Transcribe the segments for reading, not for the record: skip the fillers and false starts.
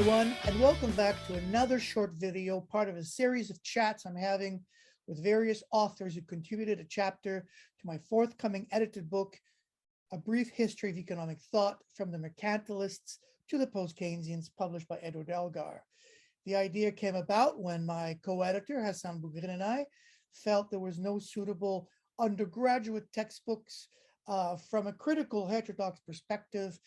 everyone, and welcome back to another short video, part of a series of chats I'm having with various authors who contributed a chapter to my forthcoming edited book, A Brief History of Economic Thought from the Mercantilists to the Post-Keynesians, published by Elgar. The idea came about when my co-editor, Hassan Bougrine, and I felt there was no suitable undergraduate textbooks from a critical heterodox perspective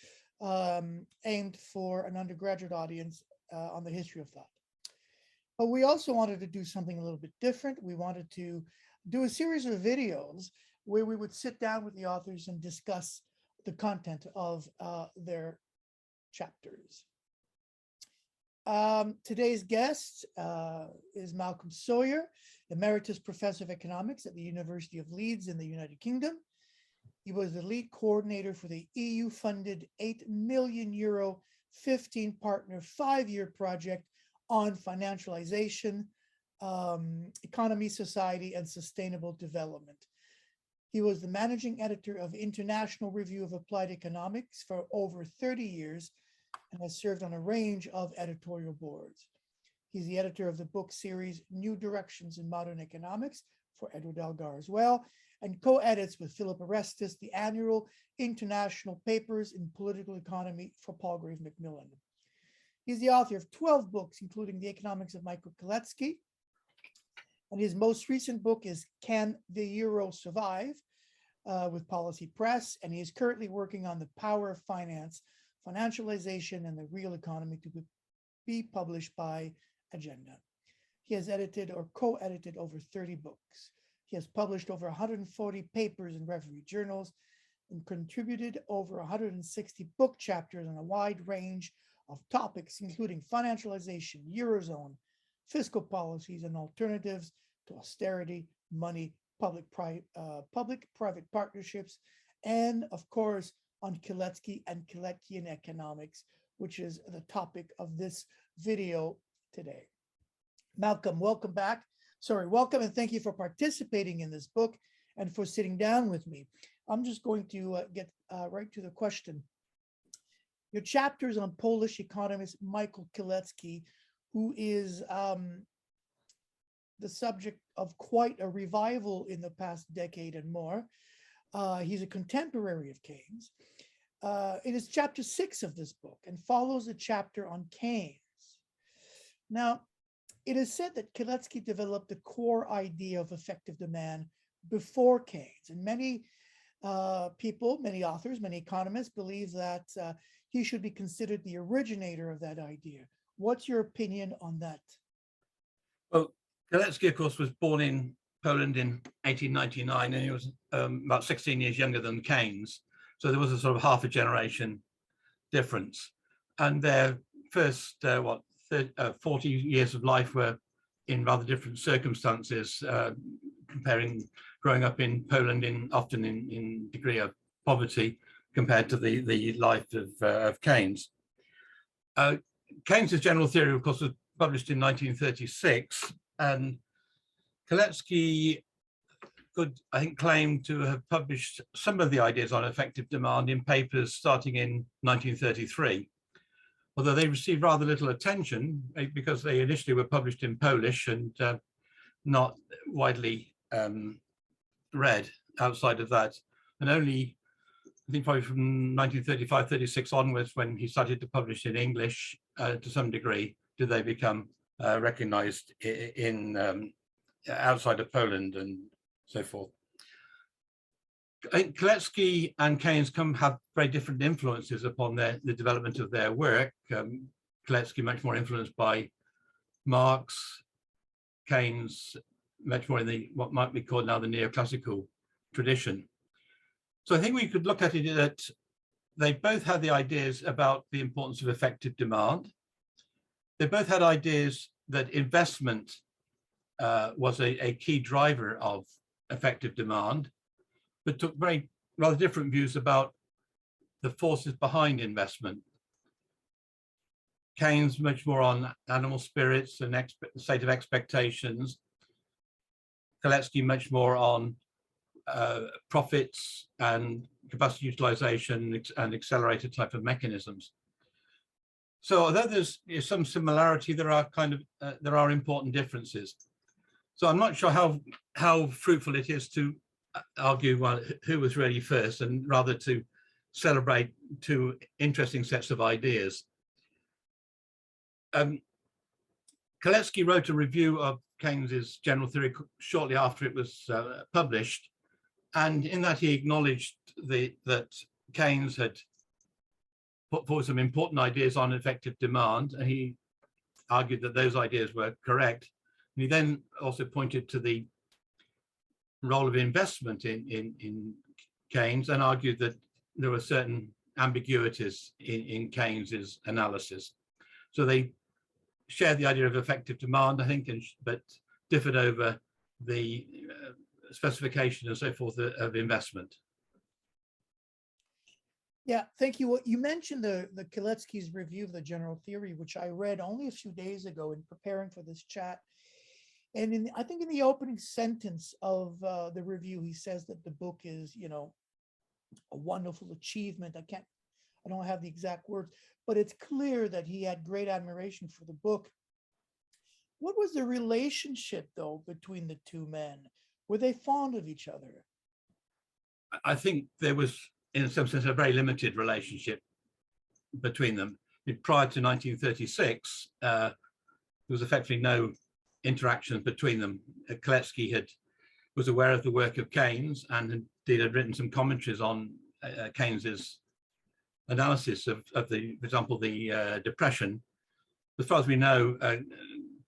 aimed for an undergraduate audience on the history of thought. But we also wanted to do something a little bit different. We wanted to do a series of videos where we would sit down with the authors and discuss the content of their chapters. Today's guest is Malcolm Sawyer, Emeritus Professor of Economics at the University of Leeds in the United Kingdom. He was the lead coordinator for the EU-funded €8 million, 15-partner, 5-year project on financialization, economy, society, and sustainable development. He was the managing editor of International Review of Applied Economics for over 30 years and has served on a range of editorial boards. He's the editor of the book series New Directions in Modern Economics for Elgar as well, and co-edits with Philip Orestes the annual International Papers in Political Economy for Palgrave Macmillan. He's the author of 12 books, including The Economics of Michał Kalecki, and his most recent book is Can the Euro Survive? With Policy Press, and he is currently working on The Power of Finance, Financialization, and the Real Economy to be published by Agenda. He has edited or co-edited over 30 books. He has published over 140 papers in referee journals and contributed over 160 book chapters on a wide range of topics, including financialization, Eurozone, fiscal policies, and alternatives to austerity, money, public-private partnerships, and of course, on Kalecki and Kaleckian economics, which is the topic of this video today. Malcolm, welcome back. Welcome and thank you for participating in this book and for sitting down with me. I'm just going to get right to the question. Your chapter is on Polish economist Michał Kalecki, who is the subject of quite a revival in the past decade and more. He's a contemporary of Keynes. It is chapter 6 of this book and follows a chapter on Keynes. Now, it is said that Kalecki developed the core idea of effective demand before Keynes, and many people, many authors, many economists believe that he should be considered the originator of that idea. What's your opinion on that? Well, Kalecki, of course, was born in Poland in 1899, and he was about 16 years younger than Keynes. So there was a sort of half a generation difference. And their first, 40 years of life were in rather different circumstances, comparing growing up in Poland often in degree of poverty compared to the life of Keynes. Keynes's general theory, of course, was published in 1936, and Kalecki could, I think, claim to have published some of the ideas on effective demand in papers starting in 1933. Although they received rather little attention because they initially were published in Polish and not widely read outside of that. And only, I think probably from 1935-36 onwards, when he started to publish in English to some degree, did they become recognized in outside of Poland and so forth. I think Kalecki and Keynes have very different influences upon the development of their work. Kalecki much more influenced by Marx, Keynes much more in what might be called now the neoclassical tradition. So I think we could look at it that they both had the ideas about the importance of effective demand. They both had ideas that investment was a key driver of effective demand, but took rather different views about the forces behind investment. Keynes much more on animal spirits and state of expectations. Kalecki much more on profits and capacity utilization and accelerated type of mechanisms. So although there's some similarity, there are important differences. So I'm not sure how fruitful it is to argue who was really first, and rather to celebrate two interesting sets of ideas. Kalecki wrote a review of Keynes's general theory shortly after it was published, and in that he acknowledged that Keynes had put forward some important ideas on effective demand, and he argued that those ideas were correct. And he then also pointed to the role of investment in Keynes and argued that there were certain ambiguities in Keynes's analysis. So they shared the idea of effective demand, I think, but differed over the specification and so forth of investment. Yeah, thank you. You mentioned the Kalecki's review of the general theory, which I read only a few days ago in preparing for this chat. And I think in the opening sentence of the review, he says that the book is, a wonderful achievement. I don't have the exact words, but it's clear that he had great admiration for the book. What was the relationship, though, between the two men? Were they fond of each other? I think there was, in some sense, a very limited relationship between them. Prior to 1936, there was effectively no interactions between them. Kalecki was aware of the work of Keynes and indeed had written some commentaries on Keynes's analysis of the, for example, the Depression. As far as we know,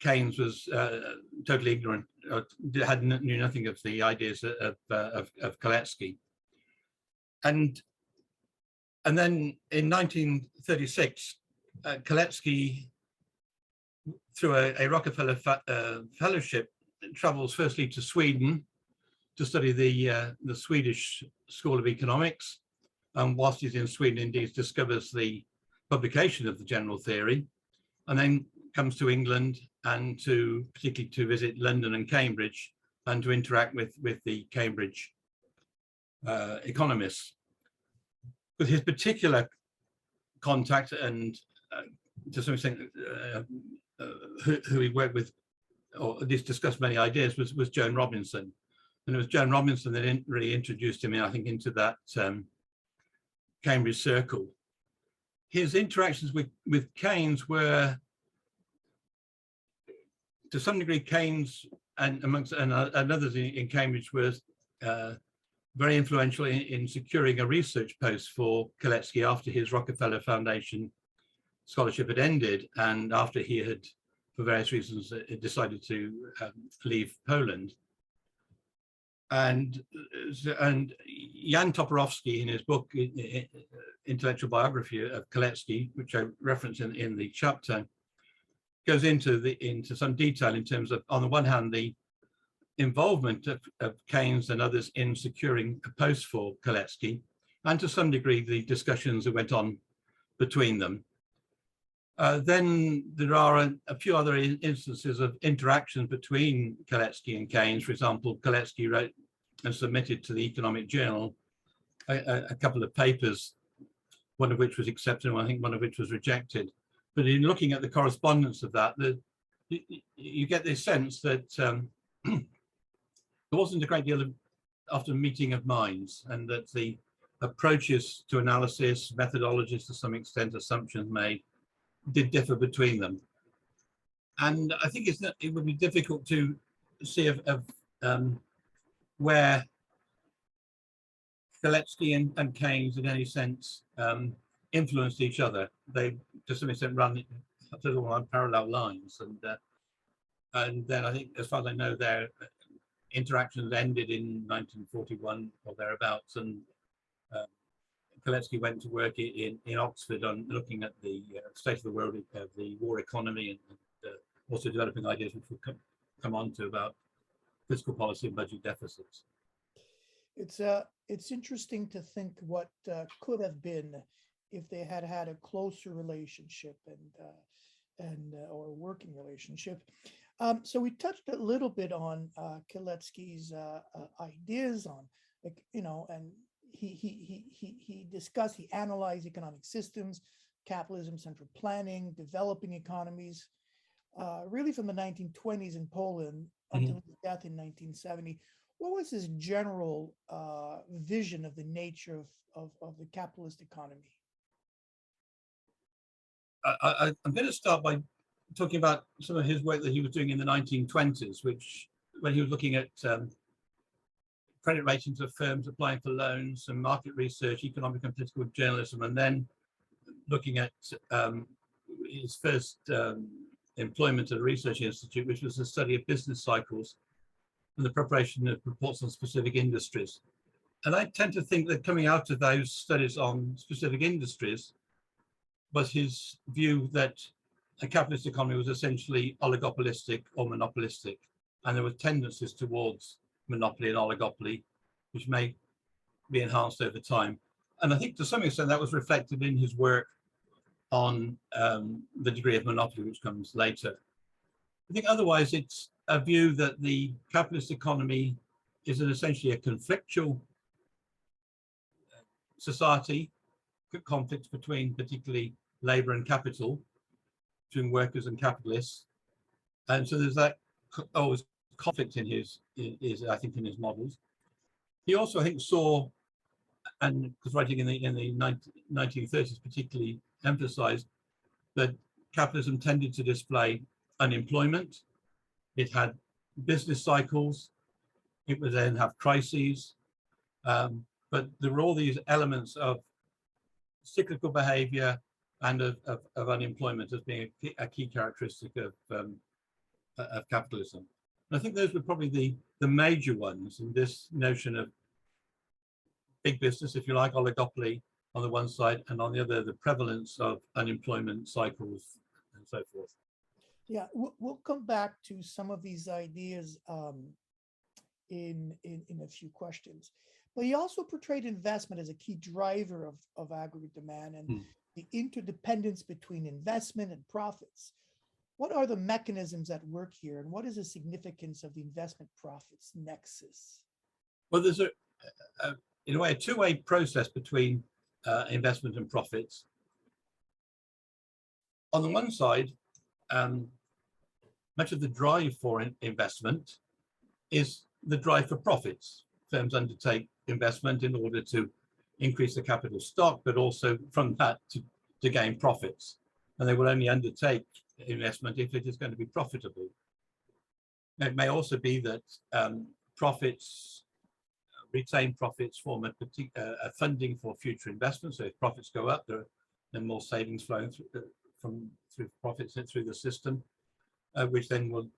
Keynes was totally ignorant, knew nothing of the ideas of Kalecki. And then in 1936, Kalecki, through a Rockefeller fellowship, travels firstly to Sweden to study the Swedish School of Economics. And whilst he's in Sweden, indeed discovers the publication of the general theory, and then comes to England and particularly to visit London and Cambridge and to interact with the Cambridge economists. With his particular contact and to some extent who he worked with, or at least discussed many ideas, was Joan Robinson. And it was Joan Robinson that really introduced him, I think, into that Cambridge circle. His interactions with Keynes were, to some degree, Keynes and amongst others in Cambridge was very influential in securing a research post for Kalecki after his Rockefeller Foundation scholarship had ended, and after he had, for various reasons, decided to leave Poland. And Jan Toporowski, in his book Intellectual Biography of Kalecki, which I reference in the chapter, goes into some detail in terms of, on the one hand, the involvement of Keynes and others in securing a post for Kalecki, and to some degree the discussions that went on between them. Then there are a few other instances of interactions between Kalecki and Keynes. For example, Kalecki wrote and submitted to the Economic Journal a couple of papers, one of which was accepted and I think one of which was rejected. But in looking at the correspondence of that, you get this sense that there wasn't a great deal of often meeting of minds, and that the approaches to analysis, methodologies to some extent, assumptions made, did differ between them. And I think it would be difficult to see where Kalecki and Keynes in any sense influenced each other. They to some extent run on parallel lines, and then I think, as far as I know, their interactions ended in 1941 or thereabouts, and Kalecki went to work in Oxford on looking at the state of the world of the war economy, and also developing ideas which we'll come on to about fiscal policy and budget deficits. It's interesting to think what could have been if they had had a closer relationship and or working relationship. So we touched a little bit on Kalecki's ideas on, and he analyzed economic systems, capitalism, central planning, developing economies, really from the 1920s in Poland until his death in 1970. What was his general vision of the nature of the capitalist economy? I'm going to start by talking about some of his work that he was doing in the 1920s, which when he was looking at credit ratings of firms applying for loans and market research, economic and political journalism, and then looking at his first employment at a research institute, which was the study of business cycles and the preparation of reports on specific industries. And I tend to think that coming out of those studies on specific industries was his view that a capitalist economy was essentially oligopolistic or monopolistic, and there were tendencies towards monopoly and oligopoly, which may be enhanced over time. And I think to some extent that was reflected in his work on the degree of monopoly, which comes later. I think otherwise it's a view that the capitalist economy is essentially a conflictual society, conflicts between particularly labor and capital, between workers and capitalists. And so there's that always conflict in his I think in his models. He also, I think, saw, and because writing in the 1930s particularly emphasized, that capitalism tended to display unemployment. It had business cycles. It would then have crises. But there were all these elements of cyclical behavior and of unemployment as being a key characteristic of capitalism. And I think those were probably the major ones in this notion of big business, if you like, oligopoly on the one side, and on the other, the prevalence of unemployment cycles and so forth. Yeah, we'll come back to some of these ideas in a few questions. But he also portrayed investment as a key driver of aggregate demand and the interdependence between investment and profits. What are the mechanisms at work here, and what is the significance of the investment profits nexus? Well, there's in a way a two-way process between investment and profits. On the one side, much of the drive for investment is the drive for profits. Firms undertake investment in order to increase the capital stock, but also from that to gain profits. And they will only undertake investment if it is going to be profitable. It may also be that retained profits form a funding for future investments. So if profits go up, there are more savings flowing through profits through the system, which then will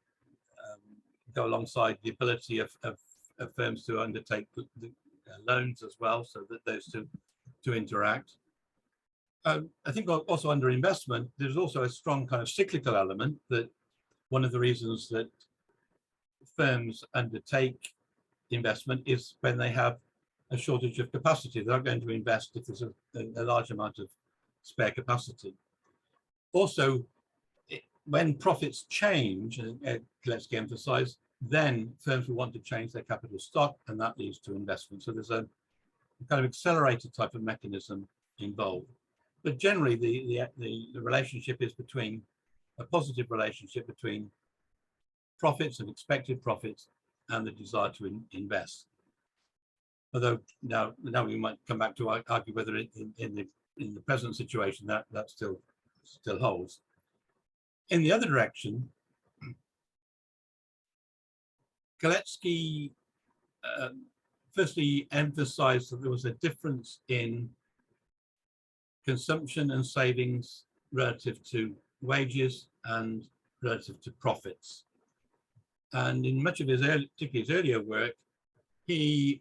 go alongside the ability of firms to undertake the loans as well, so that those two interact. I think also under investment, there's also a strong kind of cyclical element, that one of the reasons that firms undertake investment is when they have a shortage of capacity. They're not going to invest if there's a large amount of spare capacity. Also, when profits change, and Kalecki emphasized, then firms will want to change their capital stock, and that leads to investment. So there's a kind of accelerated type of mechanism involved. But generally, the relationship is between a positive relationship between profits and expected profits and the desire to invest. Although now we might come back to argue whether in the present situation that still holds. In the other direction, Kalecki firstly emphasized that there was a difference in consumption and savings relative to wages and relative to profits. And in much of particularly his earlier work, he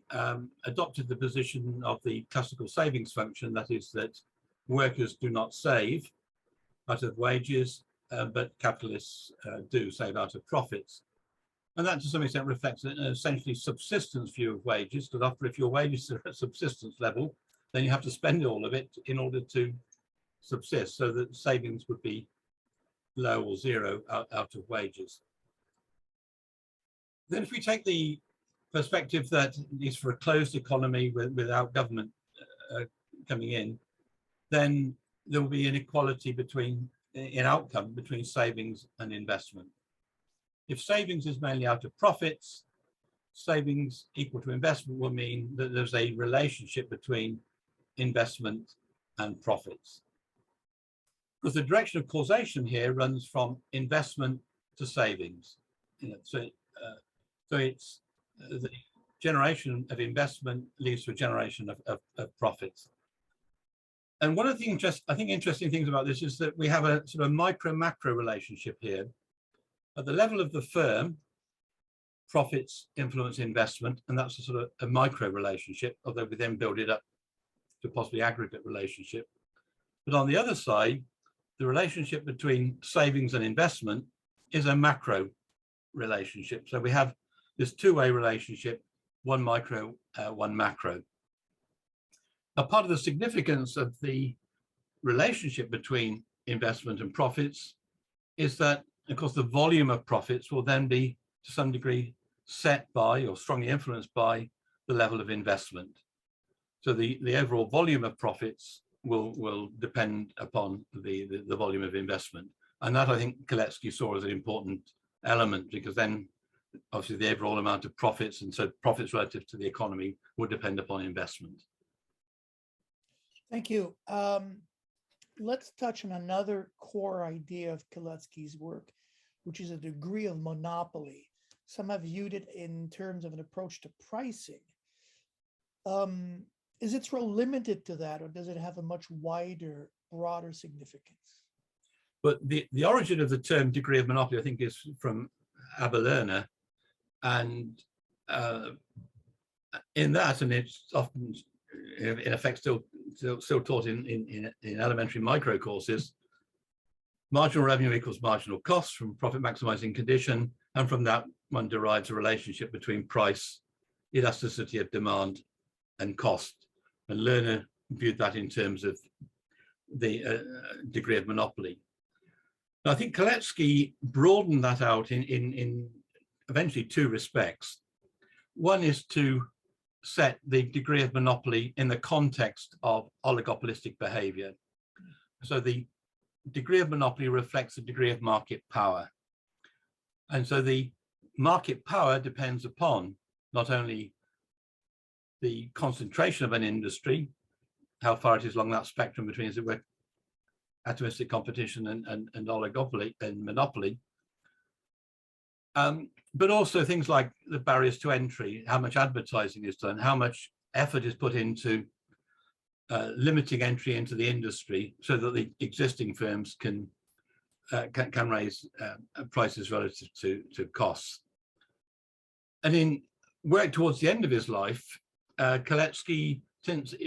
adopted the position of the classical savings function, that is, that workers do not save out of wages, but capitalists do save out of profits. And that to some extent reflects an essentially subsistence view of wages, because if your wages are at subsistence level, then you have to spend all of it in order to subsist, so that savings would be low or zero out of wages. Then if we take the perspective that is for a closed economy without government coming in, then there will be inequality in outcome between savings and investment. If savings is mainly out of profits, savings equal to investment will mean that there's a relationship between investment and profits. Because the direction of causation here runs from investment to savings. So it's the generation of investment leads to a generation of profits. And one of the interesting things about this is that we have a sort of micro-macro relationship here. At the level of the firm, profits influence investment, and that's a sort of a micro relationship, although we then build it up to possibly aggregate relationship. But on the other side, the relationship between savings and investment is a macro relationship. So we have this two-way relationship, one micro, one macro. Now, part of the significance of the relationship between investment and profits is that, of course, the volume of profits will then be, to some degree, set by or strongly influenced by the level of investment. So the overall volume of profits will depend upon the volume of investment. And that, I think, Kalecki saw as an important element, because then obviously the overall amount of profits, and so profits relative to the economy, would depend upon investment. Thank you. Let's touch on another core idea of Kalecki's work, which is a degree of monopoly. Some have viewed it in terms of an approach to pricing. Is its role limited to that, or does it have a much wider, broader significance? But the origin of the term degree of monopoly, I think, is from Abelone, and in that, and it's often, in effect, still taught in elementary micro courses, marginal revenue equals marginal costs from profit maximizing condition, and from that one derives a relationship between price, elasticity of demand, and cost. And Lerner viewed that in terms of the degree of monopoly. Now, I think Kalecki broadened that out in eventually two respects. One is to set the degree of monopoly in the context of oligopolistic behavior. So the degree of monopoly reflects the degree of market power. And so the market power depends upon not only the concentration of an industry, how far it is along that spectrum between, as it were, atomistic competition and oligopoly and monopoly, but also things like the barriers to entry, how much advertising is done, how much effort is put into limiting entry into the industry so that the existing firms can raise prices relative to costs. And in work towards the end of his life, Kalecki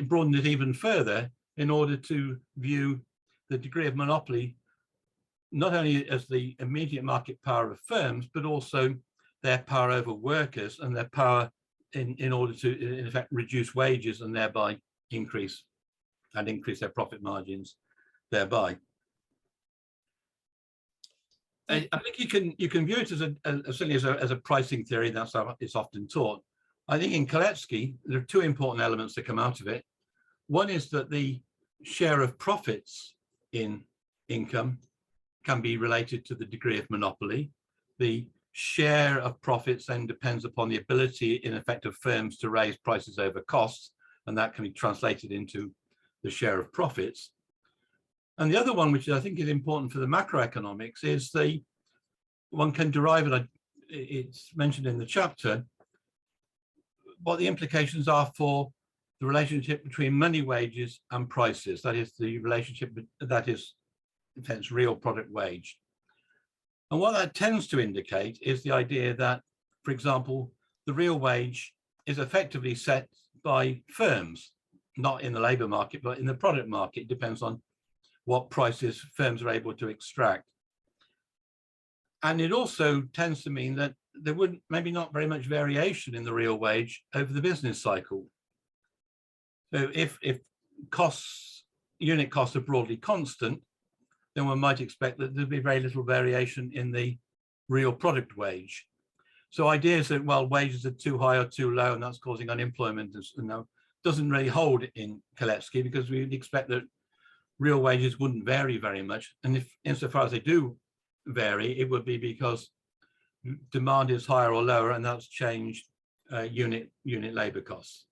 broadened it even further in order to view the degree of monopoly not only as the immediate market power of firms, but also their power over workers and their power in order to, in effect, reduce wages and thereby increase their profit margins thereby. I think you can view it as a pricing theory. That's how it's often taught. I think in Kalecki, there are two important elements that come out of it. One is that the share of profits in income can be related to the degree of monopoly. The share of profits then depends upon the ability, in effect, of firms to raise prices over costs, and that can be translated into the share of profits. And the other one, which I think is important for the macroeconomics, is one can derive, and it's mentioned in the chapter, what the implications are for the relationship between money, wages, and prices. That is the relationship that is, in fact, real product wage. And what that tends to indicate is the idea that, for example, the real wage is effectively set by firms, not in the labor market, but in the product market. It depends on what prices firms are able to extract. And it also tends to mean that there would maybe not very much variation in the real wage over the business cycle. So if unit costs are broadly constant, then one might expect that there'd be very little variation in the real product wage. So ideas that, well, wages are too high or too low and that's causing unemployment doesn't really hold in Kalecki, because we'd expect that real wages wouldn't vary very much. And if insofar as they do vary, it would be because demand is higher or lower, and that's changed unit labor costs.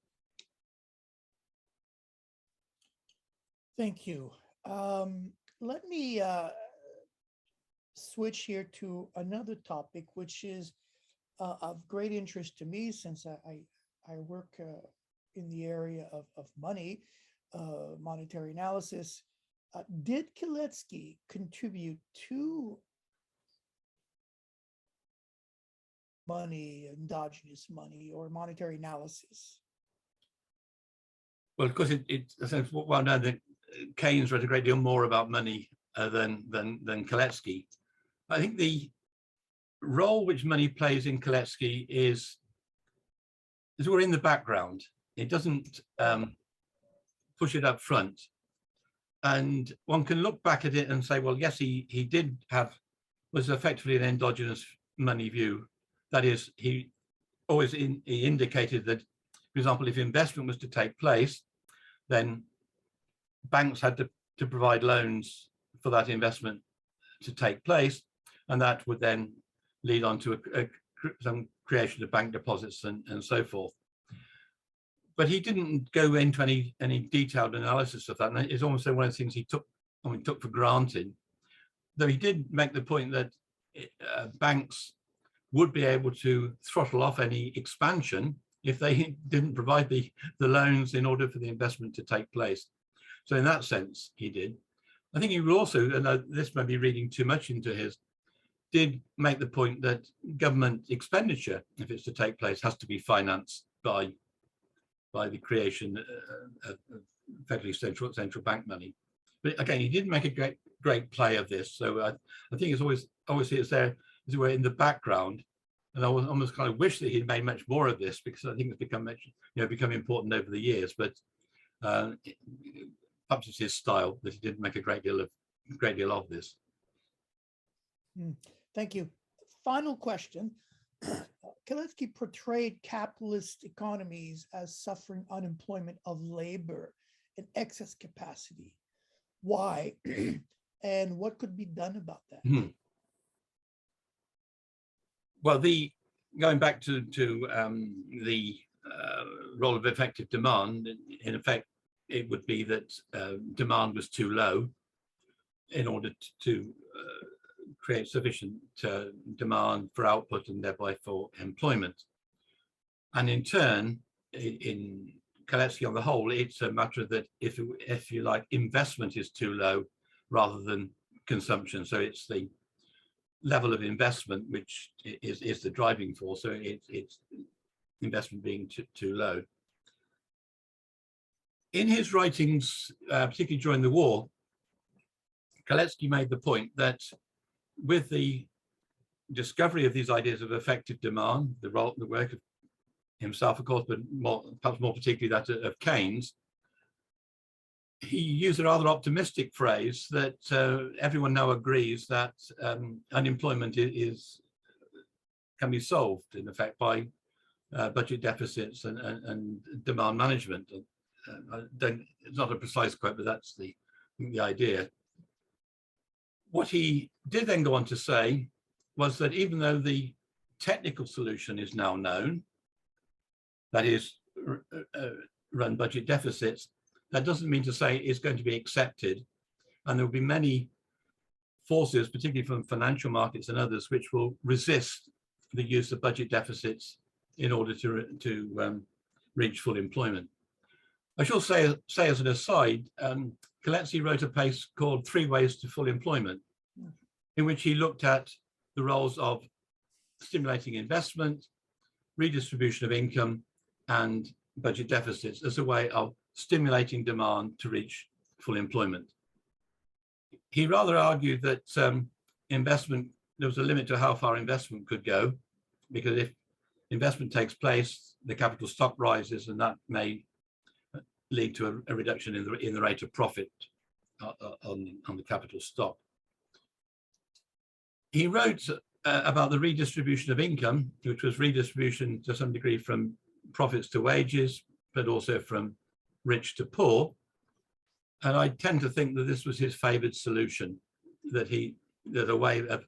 Thank you. Let me switch here to another topic, which is of great interest to me, since I work in the area of money, monetary analysis. Did Kalecki contribute to money, endogenous money, or monetary analysis? Well, of course, well known that Keynes wrote a great deal more about money than Kalecki. I think the role which money plays in Kalecki is we're in the background. It doesn't push it up front. And one can look back at it and say, well, yes, he was effectively an endogenous money view. That is, he indicated that, for example, if investment was to take place, then banks had to provide loans for that investment to take place, and that would then lead on to some creation of bank deposits and so forth. But he didn't go into any detailed analysis of that, and it's almost one of the things he took for granted. Though he did make the point that banks would be able to throttle off any expansion if they didn't provide the loans in order for the investment to take place. So in that sense, he did. I think he would also, and this may be reading too much into his, did make the point that government expenditure, if it's to take place, has to be financed by the creation of effectively central bank money. But again, he didn't make a great play of this. So I think it's always it's there as we're in the background. And I almost kind of wish that he'd made much more of this, because I think it's become important over the years. But perhaps it's his style that he didn't make a great deal of this. Thank you. Final question. Kalecki portrayed capitalist economies as suffering unemployment of labor and excess capacity. Why? And what could be done about that? Well, going back to the role of effective demand, in effect, it would be that demand was too low in order to create sufficient demand for output and thereby for employment. And in turn, in Kalecki on the whole, it's a matter that if you like, investment is too low rather than consumption. So it's the level of investment which is the driving force. So it's investment being too low. In his writings, particularly during the war, Kalecki made the point that with the discovery of these ideas of effective demand, the work of himself, of course, but perhaps more particularly that of Keynes, he used a rather optimistic phrase that everyone now agrees that unemployment can be solved, in effect, by budget deficits and demand management. It's not a precise quote, but that's the idea. What he did then go on to say was that even though the technical solution is now known, that is, run budget deficits, that doesn't mean to say it's going to be accepted. And there will be many forces, particularly from financial markets and others, which will resist the use of budget deficits in order to reach full employment. I shall say as an aside, Kalecki wrote a piece called 3 Ways to Full Employment, in which he looked at the roles of stimulating investment, redistribution of income, and budget deficits as a way of stimulating demand to reach full employment. He rather argued that there was a limit to how far investment could go, because if investment takes place, the capital stock rises, and that may lead to a reduction in the rate of profit on the capital stock. He wrote about the redistribution of income, which was redistribution to some degree from profits to wages, but also from rich to poor. And I tend to think that this was his favored solution, that a way of,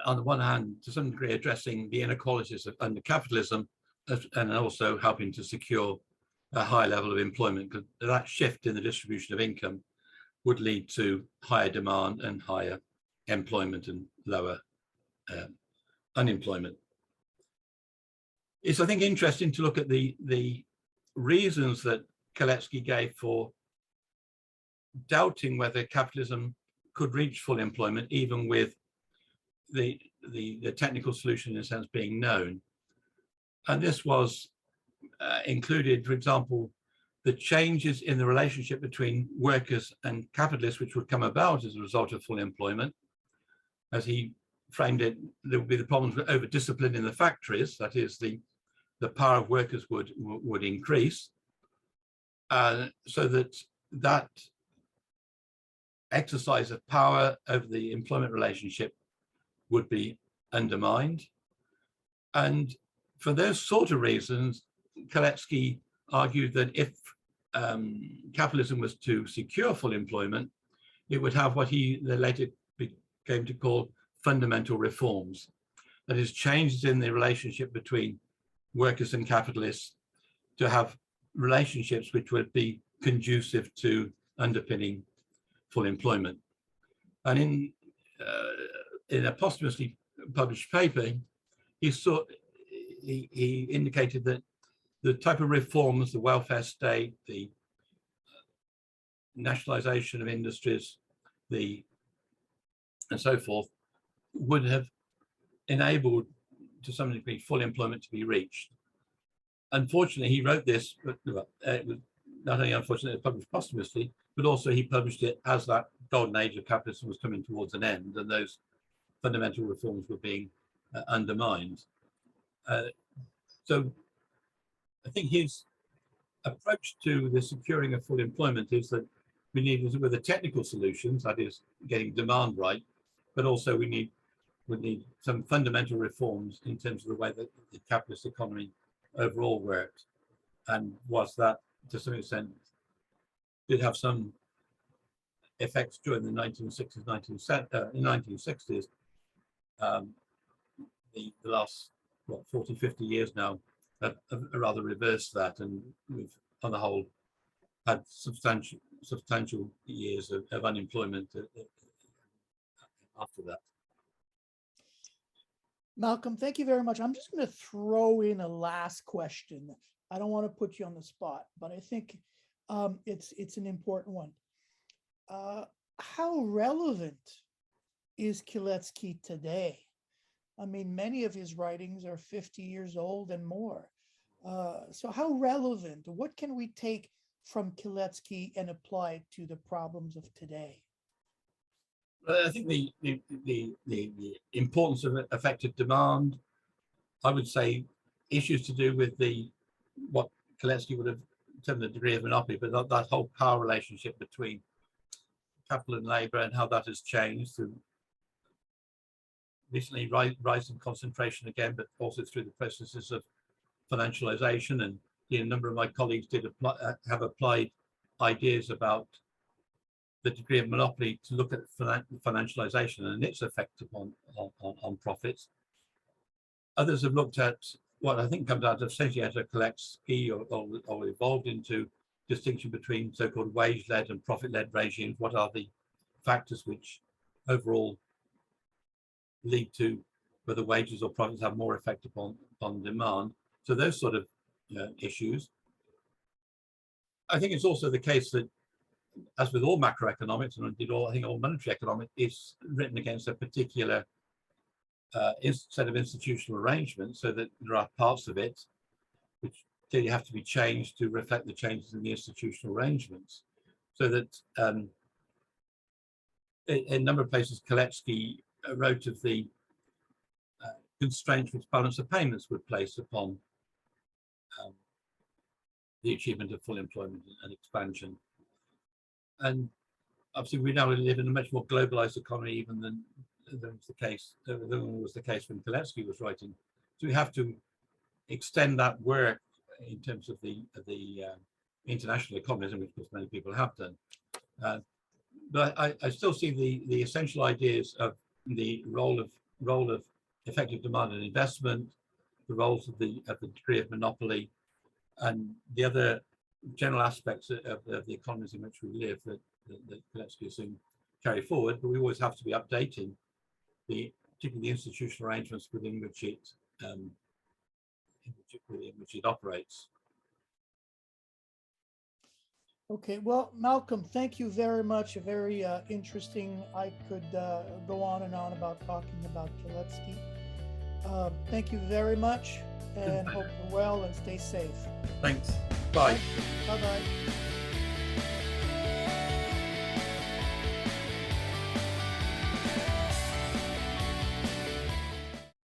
on the one hand, to some degree, addressing the inequalities under capitalism, and also helping to secure a high level of employment, because that shift in the distribution of income would lead to higher demand and higher employment and lower unemployment. It's, I think, interesting to look at the reasons that Kalecki gave for doubting whether capitalism could reach full employment, even with the technical solution, in a sense, being known. And this was included, for example, the changes in the relationship between workers and capitalists, which would come about as a result of full employment. As he framed it, there would be the problems with over-discipline in the factories, that is, the power of workers would increase, so that exercise of power over the employment relationship would be undermined. And for those sort of reasons, Kalecki argued that if capitalism was to secure full employment, it would have what he later came to call fundamental reforms. That is, changes in the relationship between workers and capitalists to have relationships which would be conducive to underpinning full employment. And in a posthumously published paper, he indicated that the type of reforms, the welfare state, the nationalization of industries, and so forth, would have enabled, to some degree, full employment to be reached. Unfortunately, he wrote this, but it was not only unfortunate it was published posthumously, but also he published it as that golden age of capitalism was coming towards an end, and those fundamental reforms were being undermined. So I think his approach to the securing of full employment is that we need, with the technical solutions, that is getting demand right, but also we need some fundamental reforms in terms of the way that the capitalist economy overall worked. And whilst that, to some extent, did have some effects during the 1960s, 1960s, the last, 40, 50 years now have rather reversed that, and we've, on the whole, had substantial years of unemployment after that. Malcolm, thank you very much. I'm just going to throw in a last question. I don't want to put you on the spot, but I think it's an important one. How relevant is Kalecki today? I mean, many of his writings are 50 years old and more. So how relevant, what can we take from Kalecki and apply it to the problems of today? I think the importance of effective demand, I would say issues to do with what Kalecki would have termed the degree of monopoly, but that whole power relationship between capital and labor and how that has changed through recently rising concentration again, but also through the processes of financialization. And a number of my colleagues have applied ideas about the degree of monopoly to look at financialization and its effect on profits. Others have looked at what I think comes out of essentially out of Kalecki or evolved into distinction between so-called wage-led and profit-led regimes. What are the factors which overall lead to whether wages or profits have more effect upon demand? So those sort of issues. I think it's also the case that, as with all macroeconomics, and indeed I think all monetary economics, is written against a particular set of institutional arrangements, so that there are parts of it which clearly have to be changed to reflect the changes in the institutional arrangements. So that in a number of places, Kalecki wrote of the constraints which balance of payments would place upon the achievement of full employment and expansion. And obviously, we now live in a much more globalized economy even than was the case when Kalecki was writing. So we have to extend that work in terms of the international economism, which of course many people have done. But I still see the essential ideas of the role of effective demand and investment, the roles of the degree of monopoly, and the other general aspects of the economies in which we live that Kalecki assumed carry forward. But we always have to be updating particularly the institutional arrangements within which it operates. Okay, well, Malcolm, thank you very much. Very interesting. I could go on and on about talking about Kalecki. Thank you very much, and hope you're well and stay safe. Thanks. Bye. Bye-bye.